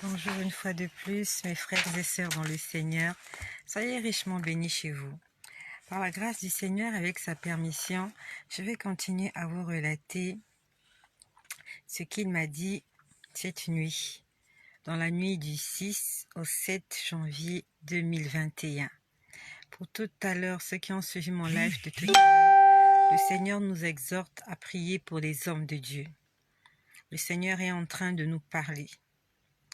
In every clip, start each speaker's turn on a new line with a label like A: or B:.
A: Bonjour une fois de plus, mes frères et sœurs dans le Seigneur. Soyez richement bénis chez vous. Par la grâce du Seigneur, avec sa permission, je vais continuer à vous relater ce qu'il m'a dit cette nuit, dans la nuit du 6 au 7 janvier 2021. Pour tout à l'heure, ceux qui ont suivi mon live de tout à l'heure, le Seigneur nous exhorte à prier pour les hommes de Dieu. Le Seigneur est en train de nous parler.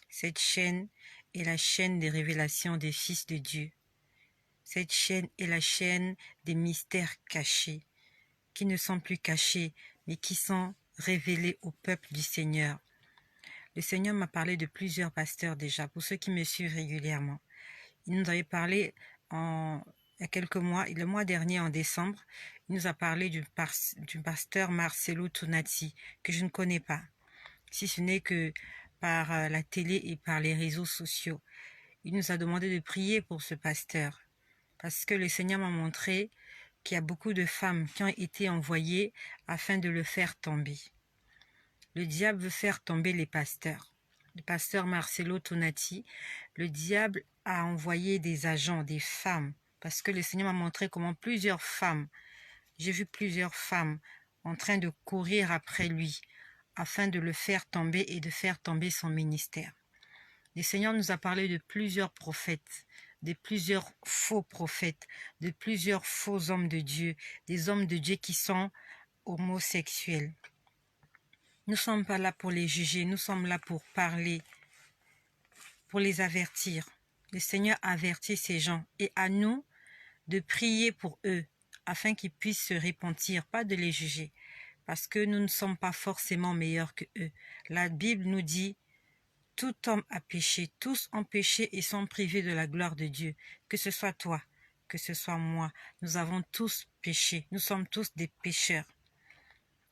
A: Cette chaîne est la chaîne des révélations des fils de Dieu. Cette chaîne est la chaîne des mystères cachés, qui ne sont plus cachés, mais qui sont révélés au peuple du Seigneur. Le Seigneur m'a parlé de plusieurs pasteurs déjà, pour ceux qui me suivent régulièrement. Il nous avait parlé il y a quelques mois, le mois dernier en décembre, il nous a parlé du pasteur Marcelo Tonazzi, que je ne connais pas, si ce n'est que par la télé et par les réseaux sociaux. Il nous a demandé de prier pour ce pasteur, parce que le Seigneur m'a montré qu'il y a beaucoup de femmes qui ont été envoyées afin de le faire tomber. Le diable veut faire tomber les pasteurs. Le pasteur Marcelo Tonazzi, le diable a envoyé des agents, des femmes, parce que le Seigneur m'a montré comment j'ai vu plusieurs femmes en train de courir après lui, afin de le faire tomber et de faire tomber son ministère. Le Seigneur nous a parlé de plusieurs prophètes, de plusieurs faux prophètes, de plusieurs faux hommes de Dieu, des hommes de Dieu qui sont homosexuels. Nous ne sommes pas là pour les juger, nous sommes là pour parler, pour les avertir. Le Seigneur avertit ces gens et à nous de prier pour eux afin qu'ils puissent se repentir, pas de les juger, parce que nous ne sommes pas forcément meilleurs que eux. La Bible nous dit: tout homme a péché, tous ont péché et sont privés de la gloire de Dieu. Que ce soit toi, que ce soit moi, nous avons tous péché, nous sommes tous des pécheurs.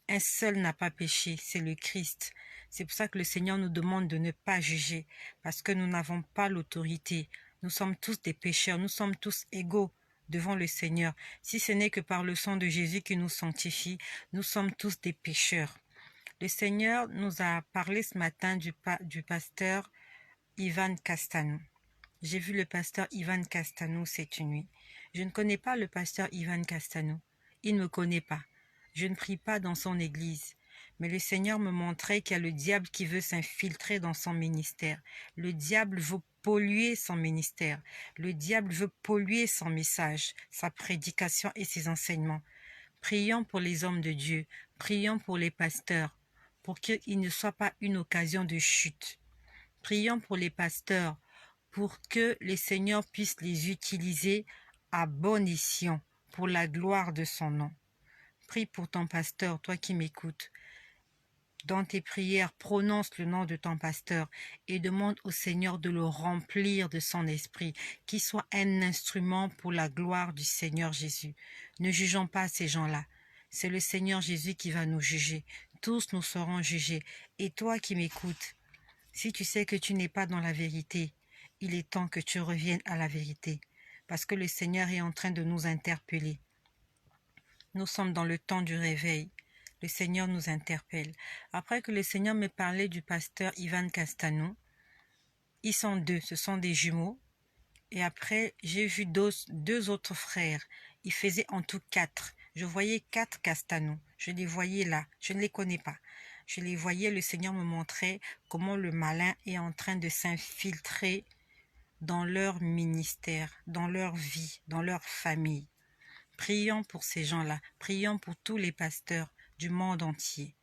A: Un seul n'a pas péché, c'est le Christ. C'est pour ça que le Seigneur nous demande de ne pas juger, parce que nous n'avons pas l'autorité. Nous sommes tous des pécheurs, nous sommes tous égaux devant le Seigneur. Si ce n'est que par le sang de Jésus qui nous sanctifie, nous sommes tous des pécheurs. Le Seigneur nous a parlé ce matin du pasteur Ivan Castano. J'ai vu le pasteur Ivan Castano cette nuit. Je ne connais pas le pasteur Ivan Castano. Il ne me connaît pas. Je ne prie pas dans son église. Mais le Seigneur me montrait qu'il y a le diable qui veut s'infiltrer dans son ministère. Le diable veut polluer son ministère. Le diable veut polluer son message, sa prédication et ses enseignements. Prions pour les hommes de Dieu. Prions pour les pasteurs, pour qu'il ne soit pas une occasion de chute. Prions pour les pasteurs, pour que le Seigneur puisse les utiliser à bon escient, pour la gloire de son nom. Prie pour ton pasteur, toi qui m'écoutes. Dans tes prières, prononce le nom de ton pasteur et demande au Seigneur de le remplir de son esprit, qu'il soit un instrument pour la gloire du Seigneur Jésus. Ne jugeons pas ces gens-là. C'est le Seigneur Jésus qui va nous juger. Tous nous serons jugés. Et toi qui m'écoutes, si tu sais que tu n'es pas dans la vérité, il est temps que tu reviennes à la vérité, parce que le Seigneur est en train de nous interpeller. Nous sommes dans le temps du réveil. Le Seigneur nous interpelle. Après que le Seigneur me parlait du pasteur Ivan Castano, ils sont deux, ce sont des jumeaux. Et après, j'ai vu deux autres frères. Ils faisaient en tout 4. Je voyais 4 Castano. Je les voyais là. Je ne les connais pas. Je les voyais, le Seigneur me montrait comment le malin est en train de s'infiltrer dans leur ministère, dans leur vie, dans leur famille. Prions pour ces gens-là. Prions pour tous les pasteurs du monde entier.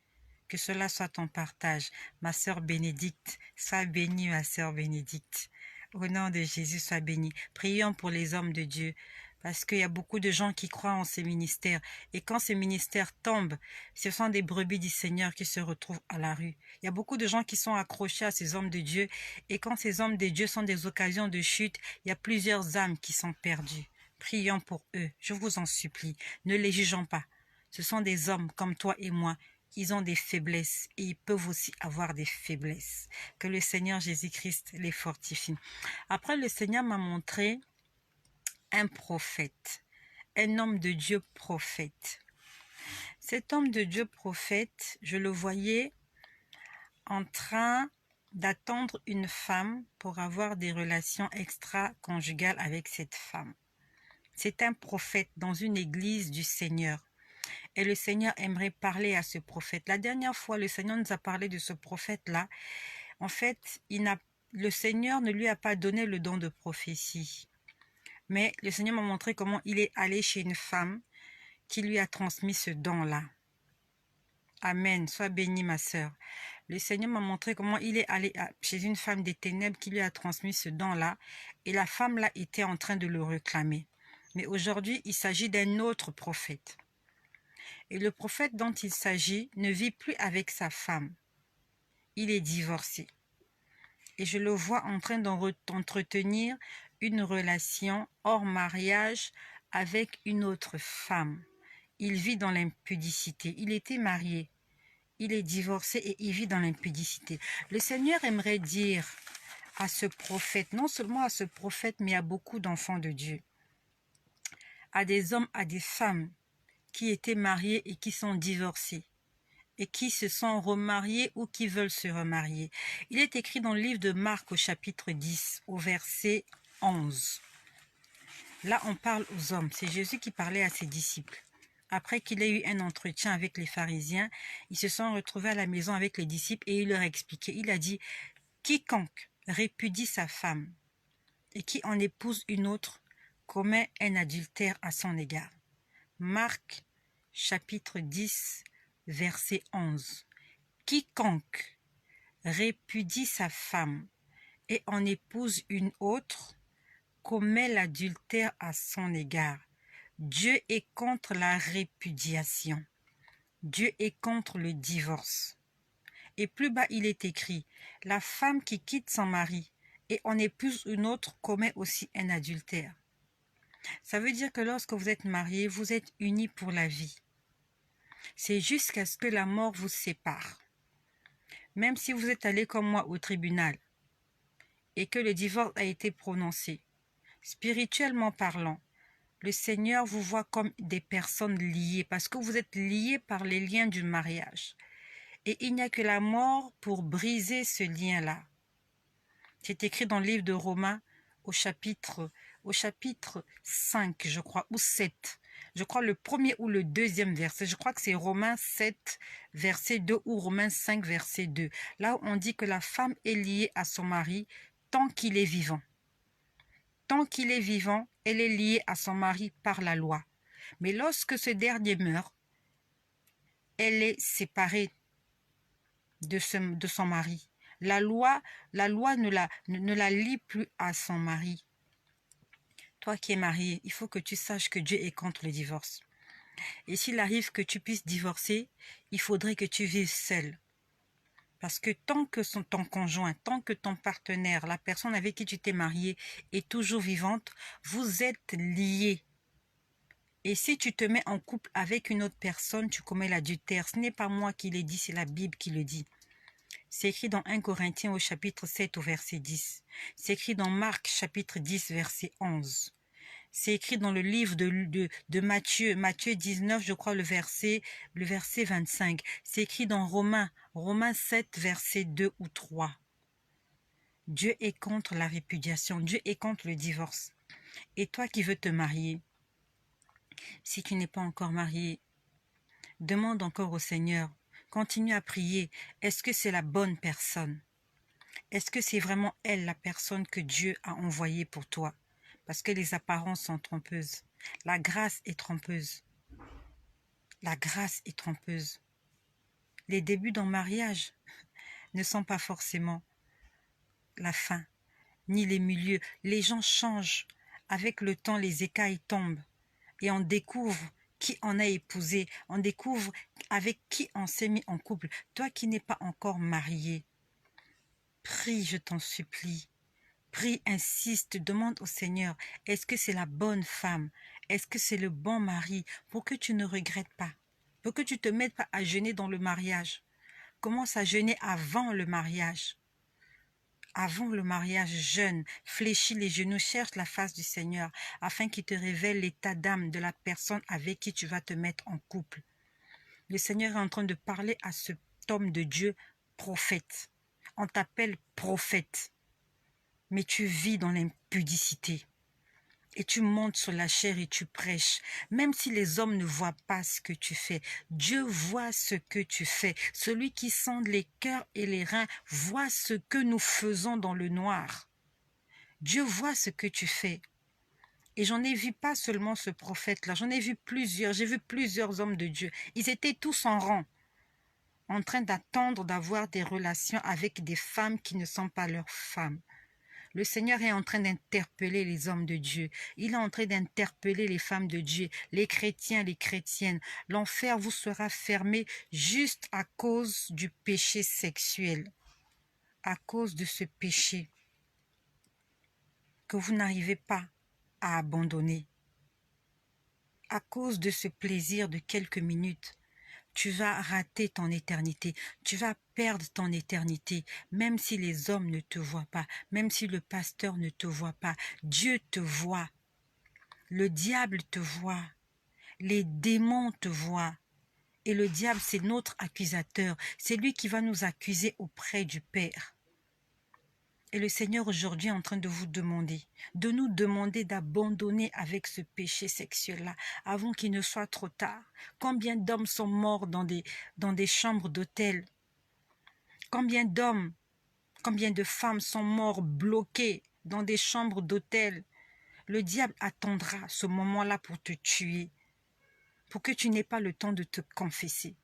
A: Que cela soit ton partage. Ma sœur Bénédicte, sois bénie, ma sœur Bénédicte. Au nom de Jésus, sois bénie. Prions pour les hommes de Dieu, parce qu'il y a beaucoup de gens qui croient en ces ministères. Et quand ces ministères tombent, ce sont des brebis du Seigneur qui se retrouvent à la rue. Il y a beaucoup de gens qui sont accrochés à ces hommes de Dieu. Et quand ces hommes de Dieu sont des occasions de chute, il y a plusieurs âmes qui sont perdues. Prions pour eux, je vous en supplie. Ne les jugeons pas. Ce sont des hommes comme toi et moi. Ils ont des faiblesses et ils peuvent aussi avoir des faiblesses. Que le Seigneur Jésus-Christ les fortifie. Après, le Seigneur m'a montré un prophète, un homme de Dieu prophète. Cet homme de Dieu prophète, je le voyais en train d'attendre une femme pour avoir des relations extra-conjugales avec cette femme. C'est un prophète dans une église du Seigneur. Et le Seigneur aimerait parler à ce prophète. La dernière fois, le Seigneur nous a parlé de ce prophète-là. En fait, le Seigneur ne lui a pas donné le don de prophétie. Mais le Seigneur m'a montré comment il est allé chez une femme qui lui a transmis ce don-là. Amen. Sois bénie, ma sœur. Le Seigneur m'a montré comment il est allé chez une femme des ténèbres qui lui a transmis ce don-là. Et la femme-là était en train de le réclamer. Mais aujourd'hui, il s'agit d'un autre prophète. Et le prophète dont il s'agit ne vit plus avec sa femme. Il est divorcé. Et je le vois en train d'entretenir une relation hors mariage avec une autre femme. Il vit dans l'impudicité. Il était marié. Il est divorcé et il vit dans l'impudicité. Le Seigneur aimerait dire à ce prophète, non seulement à ce prophète, mais à beaucoup d'enfants de Dieu, à des hommes, à des femmes qui étaient mariés et qui sont divorcés et qui se sont remariés ou qui veulent se remarier. Il est écrit dans le livre de Marc au chapitre 10, au verset 11. Là, on parle aux hommes. C'est Jésus qui parlait à ses disciples. Après qu'il ait eu un entretien avec les pharisiens, ils se sont retrouvés à la maison avec les disciples et il leur a expliqué. Il a dit, quiconque répudie sa femme et qui en épouse une autre commet un adultère à son égard. Marc, chapitre 10, verset 11. Quiconque répudie sa femme et en épouse une autre commet l'adultère à son égard. Dieu est contre la répudiation. Dieu est contre le divorce. Et plus bas, il est écrit, la femme qui quitte son mari et en épouse une autre commet aussi un adultère. Ça veut dire que lorsque vous êtes mariés, vous êtes unis pour la vie. C'est jusqu'à ce que la mort vous sépare. Même si vous êtes allé comme moi au tribunal et que le divorce a été prononcé, spirituellement parlant, le Seigneur vous voit comme des personnes liées parce que vous êtes liés par les liens du mariage. Et il n'y a que la mort pour briser ce lien-là. C'est écrit dans le livre de Romains au chapitre 5, je crois, ou 7. Je crois le premier ou le deuxième verset. Je crois que c'est Romains 7, verset 2 ou Romains 5, verset 2. Là où on dit que la femme est liée à son mari tant qu'il est vivant. Tant qu'il est vivant, elle est liée à son mari par la loi. Mais lorsque ce dernier meurt, elle est séparée de son mari. La loi ne la lie plus à son mari. Toi qui es marié, il faut que tu saches que Dieu est contre le divorce. Et s'il arrive que tu puisses divorcer, il faudrait que tu vives seul. Parce que tant que ton conjoint, tant que ton partenaire, la personne avec qui tu t'es marié est toujours vivante, vous êtes liés. Et si tu te mets en couple avec une autre personne, tu commets l'adultère. Ce n'est pas moi qui l'ai dit, c'est la Bible qui le dit. C'est écrit dans 1 Corinthiens au chapitre 7 au verset 10. C'est écrit dans Marc chapitre 10 verset 11. C'est écrit dans le livre de Matthieu, Matthieu 19, je crois, le verset 25. C'est écrit dans Romains 7, verset 2 ou 3. Dieu est contre la répudiation, Dieu est contre le divorce. Et toi qui veux te marier, si tu n'es pas encore marié, demande encore au Seigneur, continue à prier. Est-ce que c'est la bonne personne? Est-ce que c'est vraiment elle, la personne que Dieu a envoyée pour toi? Parce que les apparences sont trompeuses. La grâce est trompeuse. La grâce est trompeuse. Les débuts d'un mariage ne sont pas forcément la fin, ni les milieux. Les gens changent. Avec le temps, les écailles tombent. Et on découvre qui on a épousé. On découvre avec qui on s'est mis en couple. Toi qui n'es pas encore marié, prie, je t'en supplie. Prie, insiste, demande au Seigneur, est-ce que c'est la bonne femme? Est-ce que c'est le bon mari? Pour que tu ne regrettes pas. Pour que tu ne te mettes pas à jeûner dans le mariage. Commence à jeûner avant le mariage. Avant le mariage, jeûne, fléchis les genoux, cherche la face du Seigneur afin qu'il te révèle l'état d'âme de la personne avec qui tu vas te mettre en couple. Le Seigneur est en train de parler à cet homme de Dieu, prophète. On t'appelle prophète, mais tu vis dans l'impudicité. Et tu montes sur la chair et tu prêches. Même si les hommes ne voient pas ce que tu fais, Dieu voit ce que tu fais. Celui qui sonde les cœurs et les reins voit ce que nous faisons dans le noir. Dieu voit ce que tu fais. Et j'en ai vu pas seulement ce prophète-là, j'en ai vu plusieurs. J'ai vu plusieurs hommes de Dieu. Ils étaient tous en rang, en train d'attendre d'avoir des relations avec des femmes qui ne sont pas leurs femmes. Le Seigneur est en train d'interpeller les hommes de Dieu. Il est en train d'interpeller les femmes de Dieu, les chrétiens, les chrétiennes. L'enfer vous sera fermé juste à cause du péché sexuel. À cause de ce péché que vous n'arrivez pas à abandonner. À cause de ce plaisir de quelques minutes. Tu vas rater ton éternité, tu vas perdre ton éternité, même si les hommes ne te voient pas, même si le pasteur ne te voit pas. Dieu te voit, le diable te voit, les démons te voient. Et le diable, c'est notre accusateur, c'est lui qui va nous accuser auprès du Père. Et le Seigneur aujourd'hui est en train de vous demander, de nous demander d'abandonner avec ce péché sexuel-là avant qu'il ne soit trop tard. Combien d'hommes sont morts dans des chambres d'hôtel? Combien d'hommes, combien de femmes sont morts bloquées dans des chambres d'hôtel? Le diable attendra ce moment-là pour te tuer, pour que tu n'aies pas le temps de te confesser.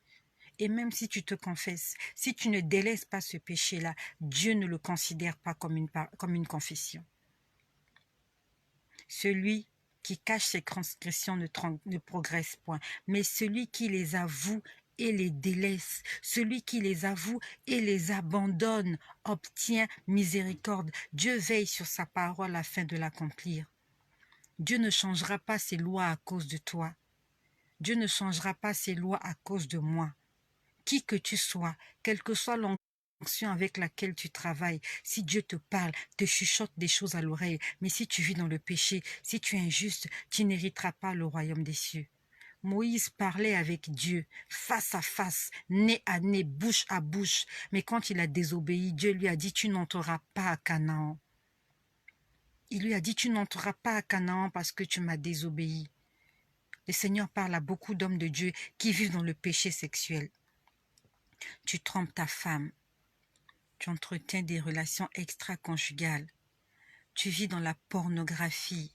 A: Et même si tu te confesses, si tu ne délaisses pas ce péché-là, Dieu ne le considère pas comme une confession. Celui qui cache ses transgressions ne progresse point, mais celui qui les avoue et les délaisse, celui qui les avoue et les abandonne, obtient miséricorde. Dieu veille sur sa parole afin de l'accomplir. Dieu ne changera pas ses lois à cause de toi. Dieu ne changera pas ses lois à cause de moi. Qui que tu sois, quelle que soit l'onction avec laquelle tu travailles, si Dieu te parle, te chuchote des choses à l'oreille, mais si tu vis dans le péché, si tu es injuste, tu n'hériteras pas le royaume des cieux. Moïse parlait avec Dieu, face à face, nez à nez, bouche à bouche, mais quand il a désobéi, Dieu lui a dit, tu n'entreras pas à Canaan. Il lui a dit, tu n'entreras pas à Canaan parce que tu m'as désobéi. Le Seigneur parle à beaucoup d'hommes de Dieu qui vivent dans le péché sexuel. Tu trompes ta femme, tu entretiens des relations extra-conjugales, tu vis dans la pornographie,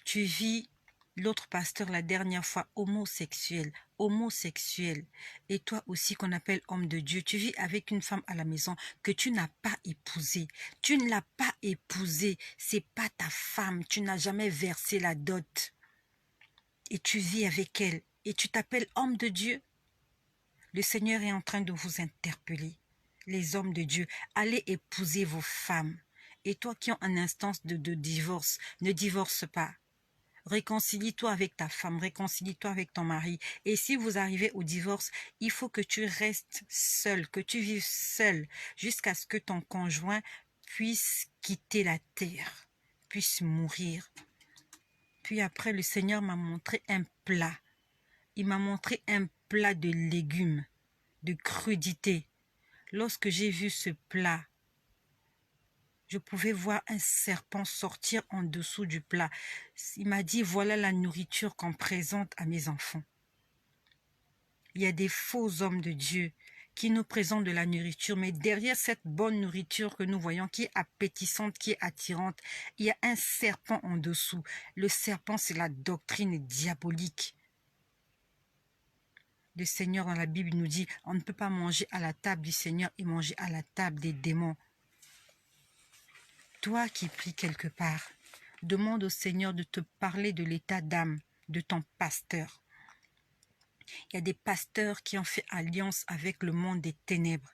A: tu vis, l'autre pasteur la dernière fois, homosexuel, et toi aussi qu'on appelle homme de Dieu, tu vis avec une femme à la maison que tu n'as pas épousée, tu ne l'as pas épousée, c'est pas ta femme, tu n'as jamais versé la dot, et tu vis avec elle, et tu t'appelles homme de Dieu. Le Seigneur est en train de vous interpeller. Les hommes de Dieu, allez épouser vos femmes. Et toi qui as une instance de divorce, ne divorce pas. Réconcilie-toi avec ta femme, réconcilie-toi avec ton mari. Et si vous arrivez au divorce, il faut que tu restes seul, que tu vives seul, jusqu'à ce que ton conjoint puisse quitter la terre, puisse mourir. Puis après, le Seigneur m'a montré un plat. Il m'a montré un plat de légumes, de crudité. Lorsque j'ai vu ce plat, je pouvais voir un serpent sortir en dessous du plat. Il m'a dit, voilà la nourriture qu'on présente à mes enfants. Il y a des faux hommes de Dieu qui nous présentent de la nourriture, mais derrière cette bonne nourriture que nous voyons, qui est appétissante, qui est attirante, il y a un serpent en dessous. Le serpent, c'est la doctrine diabolique. Le Seigneur dans la Bible nous dit, on ne peut pas manger à la table du Seigneur et manger à la table des démons. Toi qui pries quelque part, demande au Seigneur de te parler de l'état d'âme de ton pasteur. Il y a des pasteurs qui ont fait alliance avec le monde des ténèbres.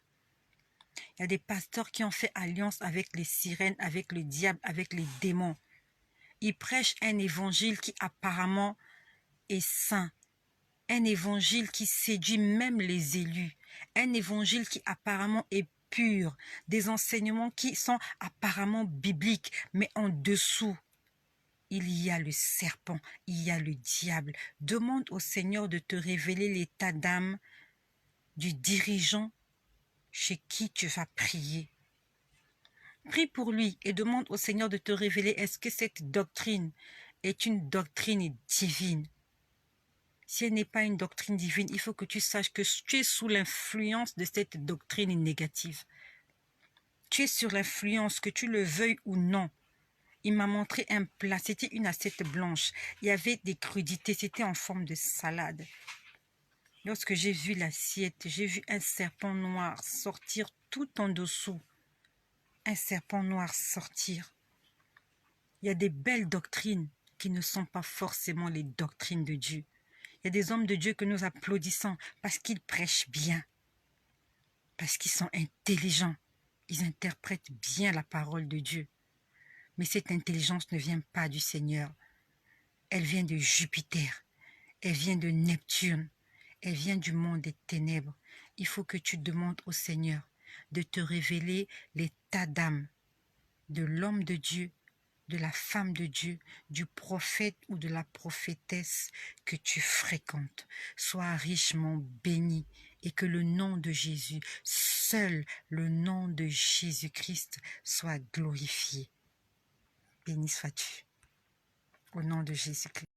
A: Il y a des pasteurs qui ont fait alliance avec les sirènes, avec le diable, avec les démons. Ils prêchent un évangile qui apparemment est saint. Un évangile qui séduit même les élus. Un évangile qui apparemment est pur. Des enseignements qui sont apparemment bibliques, mais en dessous, il y a le serpent, il y a le diable. Demande au Seigneur de te révéler l'état d'âme du dirigeant chez qui tu vas prier. Prie pour lui et demande au Seigneur de te révéler est-ce que cette doctrine est une doctrine divine. Si elle n'est pas une doctrine divine, il faut que tu saches que tu es sous l'influence de cette doctrine négative. Tu es sur l'influence, que tu le veuilles ou non. Il m'a montré un plat, c'était une assiette blanche. Il y avait des crudités, c'était en forme de salade. Lorsque j'ai vu l'assiette, j'ai vu un serpent noir sortir tout en dessous. Un serpent noir sortir. Il y a des belles doctrines qui ne sont pas forcément les doctrines de Dieu. Il y a des hommes de Dieu que nous applaudissons parce qu'ils prêchent bien, parce qu'ils sont intelligents. Ils interprètent bien la parole de Dieu. Mais cette intelligence ne vient pas du Seigneur. Elle vient de Jupiter. Elle vient de Neptune. Elle vient du monde des ténèbres. Il faut que tu demandes au Seigneur de te révéler l'état d'âme de l'homme de Dieu, de la femme de Dieu, du prophète ou de la prophétesse que tu fréquentes. Sois richement béni et que le nom de Jésus, seul le nom de Jésus-Christ, soit glorifié. Béni sois-tu. Au nom de Jésus-Christ.